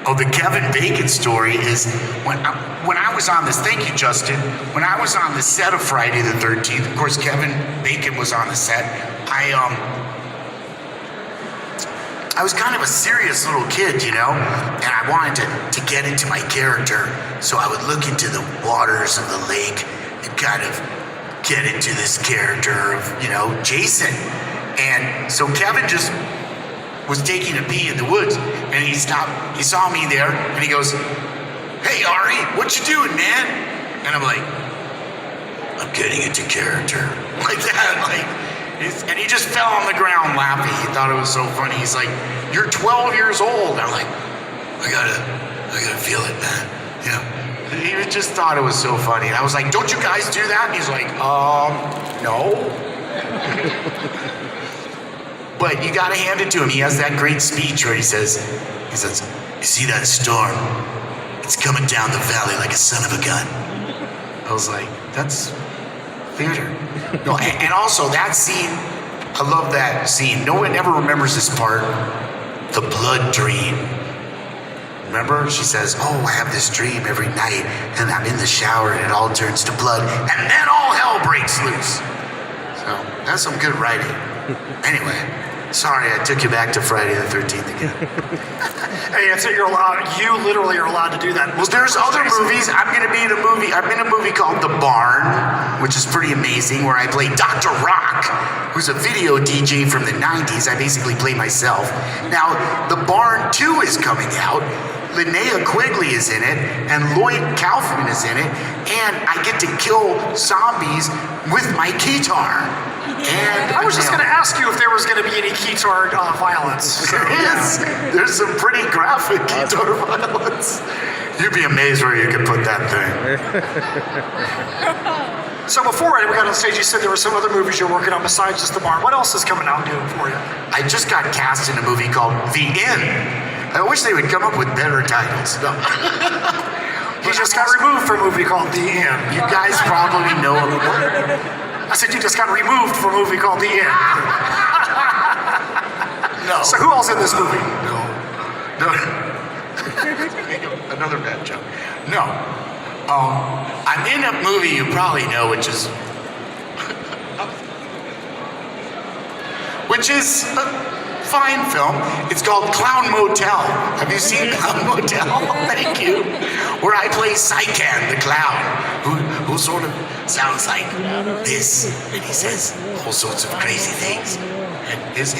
Oh, the Kevin Bacon story is when I was on this. Thank you, Justin. When I was on the set of Friday the 13th, of course, Kevin Bacon was on the set. I was kind of a serious little kid, you know, and I wanted to get into my character, so I would look into the waters of the lake and kind of get into this character of, you know, Jason. And so Kevin just was taking a pee in the woods, and he stopped. He saw me there, and he goes, "Hey, Ari, what you doing, man?" And I'm like, "I'm getting into character," like that, like. And he just fell on the ground laughing. He thought it was so funny. He's like, "You're 12 years old." I'm like, I gotta feel it, man. You know, he just thought it was so funny. And I was like, "Don't you guys do that?" And he's like, no. But you gotta hand it to him. He has that great speech where he says, "You see that storm? It's coming down the valley like a son of a gun." I was like, that's theater. No, and also that scene, I love that scene. No one ever remembers this part. The blood dream. Remember? She says, "Oh, I have this dream every night, and I'm in the shower, and it all turns to blood, and then all hell breaks loose." So that's some good writing. Anyway, sorry I took you back to Friday the 13th again. Hey, that's it. You literally are allowed to do that. Well, there's other movies. I'm in a movie called The Barn, which is pretty amazing, where I play Dr. Rock, who's a video DJ from the 90s. I basically play myself. Now, The Barn 2 is coming out. Linnea Quigley is in it, and Lloyd Kaufman is in it, and I get to kill zombies with my guitar. And I was just going to ask you if there was going to be any guitar violence. So, there's some pretty graphic guitar violence. You'd be amazed where you could put that thing. So before we got on stage, you said there were some other movies you're working on besides just The Barn. What else is coming out new for you? I just got cast in a movie called The Inn. I wish they would come up with better titles. No. He just got removed from a movie called The Inn. You guys probably know him. I said you just got removed from a movie called The Inn. No. So who else in this movie? No. Another bad joke. No. I'm in a movie you probably know, which is a fine film. It's called Clown Motel. Have you seen Clown Motel? Thank you. Where I play Sycan, the clown, who sort of sounds like this, and he says all sorts of crazy things. And his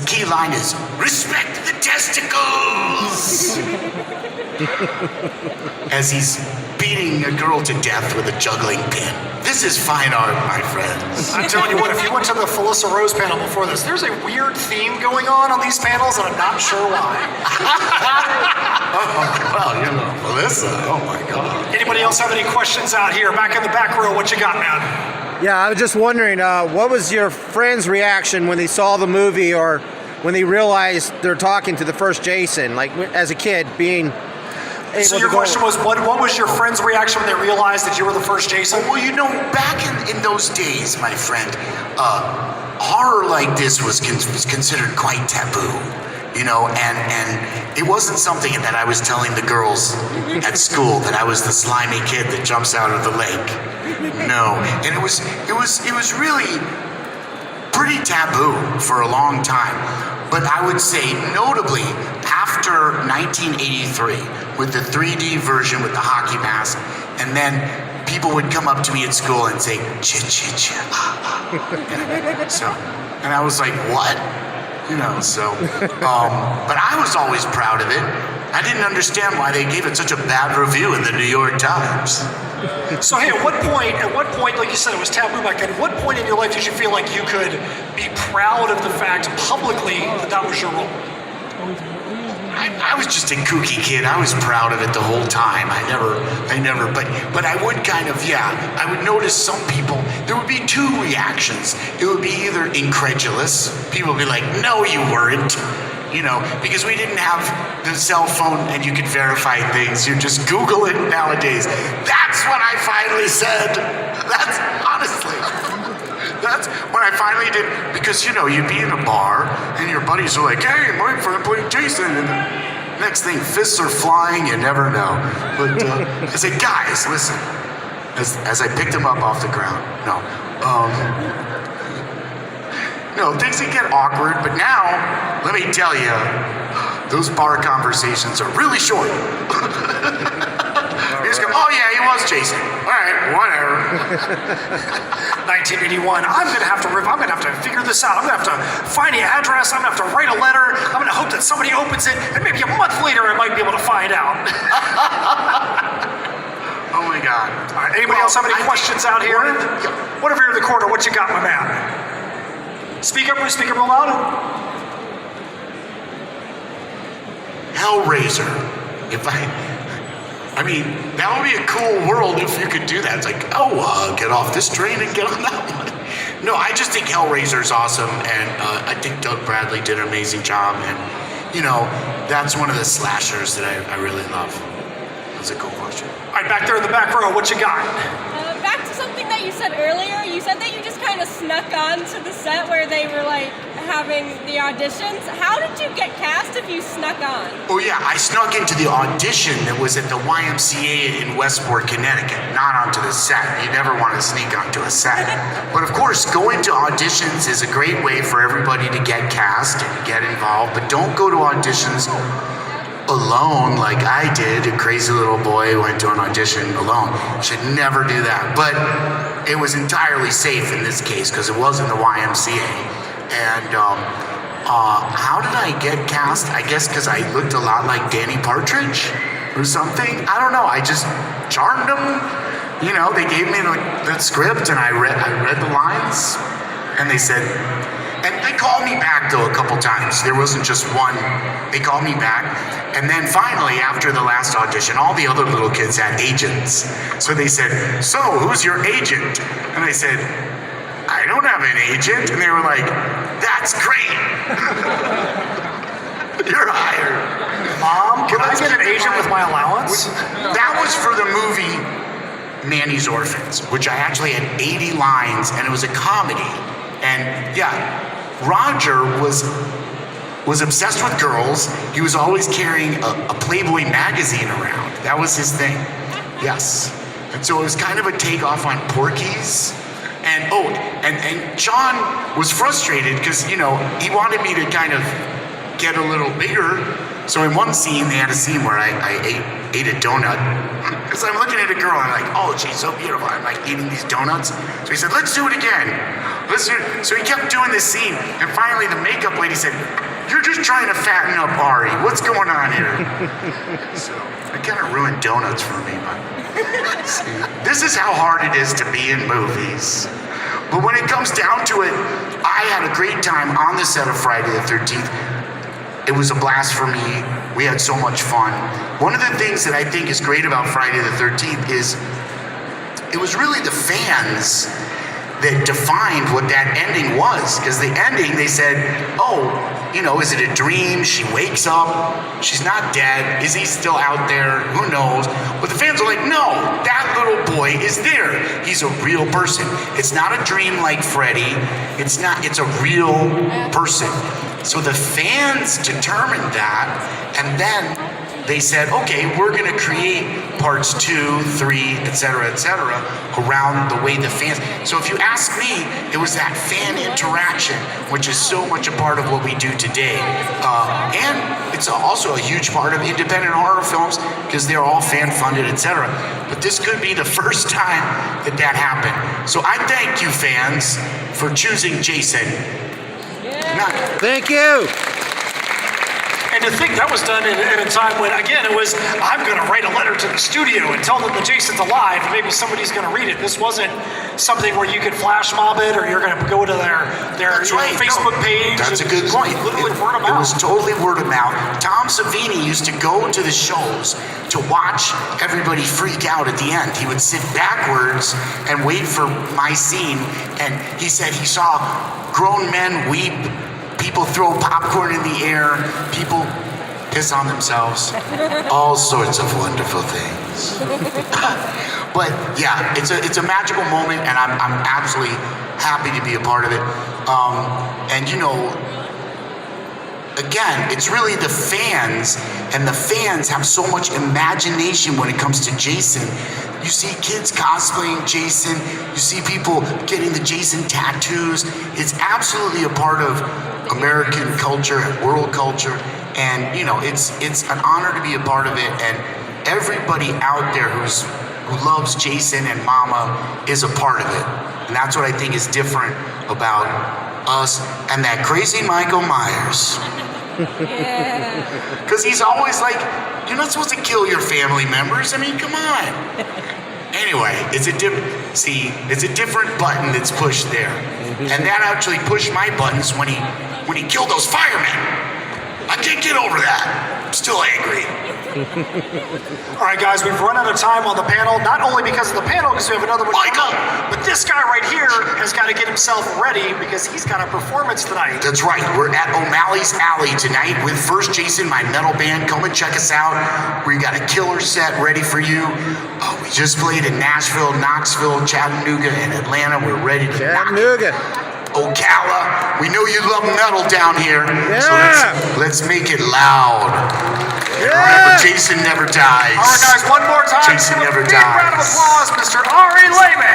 key line is, "Respect the testicles!" As he's beating a girl to death with a juggling pin. This is fine art, my friends. I'm telling you what, if you went to the Felissa Rose panel before this, there's a weird theme going on these panels, and I'm not sure why. Well, you know, Felissa, oh my God. Anybody else have any questions out here? Back in the back row, what you got, man? Yeah, I was just wondering, what was your friend's reaction when they saw the movie or when they realized they're talking to the first Jason, like as a kid being able So your to go... question was, what was your friend's reaction when they realized that you were the first Jason? Well, you know, back in those days, my friend, horror like this was considered quite taboo. You know, and it wasn't something that I was telling the girls at school that I was the slimy kid that jumps out of the lake. No, and it was really pretty taboo for a long time. But I would say, notably, after 1983, with the 3D version with the hockey mask, and then people would come up to me at school and say, "Ch-ch-ch." And I was like, "What?" You know, so, but I was always proud of it. I didn't understand why they gave it such a bad review in the New York Times. So hey, at what point, like you said, it was taboo back then, at what point in your life did you feel like you could be proud of the fact publicly that was your role? I was just a kooky kid. I was proud of it the whole time. I never, but I would kind of, I would notice some people, there would be two reactions. It would be either incredulous. People would be like, "No, you weren't." You know, because we didn't have the cell phone and you could verify things. You just Google it nowadays. That's what I finally said. That's that's when I finally did, because you know, you'd be in a bar and your buddies are like, hey, my friend played Jason, and the next thing, fists are flying, you never know. But I said, guys, listen, as I picked him up off the ground, no, things can get awkward, but now, let me tell you, those bar conversations are really short. You just go, oh yeah, he was Jason. All right, whatever. 1981. I'm gonna have to figure this out. I'm gonna have to find the address. I'm gonna have to write a letter. I'm gonna hope that somebody opens it, and maybe a month later I might be able to find out. Oh my God. All right, anybody else have any questions out here? What over here in the corner? What you got, my man? Speak up real loud. Hellraiser. I mean, that would be a cool world if you could do that. It's like, get off this train and get on that one. No, I just think Hellraiser's awesome, and I think Doug Bradley did an amazing job, and, you know, that's one of the slashers that I really love. That's a cool question. All right, back there in the back row, what you got? Back to something that you said earlier. You said that you just kind of snuck on to the set where they were like having the auditions. How did you get cast if you snuck on? Oh yeah, I snuck into the audition that was at the YMCA in Westport, Connecticut, not onto the set. You never want to sneak onto a set. But of course, going to auditions is a great way for everybody to get cast and get involved, but don't go to auditions alone like I did. A crazy little boy went to an audition alone. Should never do that. But it was entirely safe in this case because it was in the YMCA. And how did I get cast? I guess because I looked a lot like Danny Partridge or something. I don't know. I just charmed them. You know, they gave me the script and I read the lines, and they said. And they called me back, though, a couple times. There wasn't just one. They called me back. And then finally, after the last audition, all the other little kids had agents. So they said, so, who's your agent? And I said, I don't have an agent. And they were like, that's great. You're hired. Mom, can I get an agent with my allowance? That was for the movie Nanny's Orphans, which I actually had 80 lines, and it was a comedy. And yeah, Roger was obsessed with girls. He was always carrying a Playboy magazine around. That was his thing. Yes. And so it was kind of a takeoff on Porky's. And and John was frustrated because, you know, he wanted me to kind of get a little bigger. So in one scene, they had a scene where I ate a donut. Because I'm looking at a girl and I'm like, oh, she's so beautiful. I'm like eating these donuts. So he said, let's do it again. So he kept doing this scene. And finally the makeup lady said, you're just trying to fatten up Ari. What's going on here? So it kind of ruined donuts for me. But see, this is how hard it is to be in movies. But when it comes down to it, I had a great time on the set of Friday the 13th. It was a blast for me. We had so much fun. One of the things that I think is great about Friday the 13th is it was really the fans that defined what that ending was. Because the ending, they said, oh, you know, is it a dream? She wakes up. She's not dead. Is he still out there? Who knows? But the fans are like, no, that little boy is there. He's a real person. It's not a dream like Freddy. It's a real person. So the fans determined that, and then they said, okay, we're going to create parts 2, 3, etc., around the way the fans. So if you ask me, it was that fan interaction, which is so much a part of what we do today. And it's also a huge part of independent horror films because they're all fan-funded, etc. But this could be the first time that happened. So I thank you, fans, for choosing Jason. Thank you. And to think that was done at a time when, again, it was, I'm going to write a letter to the studio and tell them that Jason's alive, and maybe somebody's going to read it. This wasn't something where you could flash mob it or you're going to go to their right. Facebook page. That's a good point. Literally word of mouth. It was totally word of mouth. Tom Savini used to go to the shows to watch everybody freak out at the end. He would sit backwards and wait for my scene, and he said he saw grown men weep, people throw popcorn in the air, people piss on themselves, all sorts of wonderful things. But yeah, it's a magical moment, and I'm absolutely happy to be a part of it. And you know, again, it's really the fans, and the fans have so much imagination when it comes to Jason. You see kids cosplaying Jason, you see people getting the Jason tattoos. It's absolutely a part of American culture and world culture, and you know, it's an honor to be a part of it, and everybody out there who loves Jason and Mama is a part of it. And that's what I think is different about us and that crazy Michael Myers. Yeah. Because he's always like, you're not supposed to kill your family members. I mean, come on. Anyway, it's a different button that's pushed there. And that actually pushed my buttons when he killed those firemen. I can't get over that. I'm still angry. All right, guys, we've run out of time on the panel, not only because of the panel, because we have another one coming Michael! up, but this guy right here has got to get himself ready because he's got a performance tonight. That's right. We're at O'Malley's Alley tonight with First Jason, my metal band. Come and check us out. We got a killer set ready for you. We just played in Nashville, Knoxville, Chattanooga, and Atlanta. We're ready to Chattanooga. Ocala. We know you love metal down here. Yeah. So let's make it loud. And Yeah. remember, Jason never dies. All right, guys, one more time. Jason never Big round of dies. applause, Mr. Ari Lehman.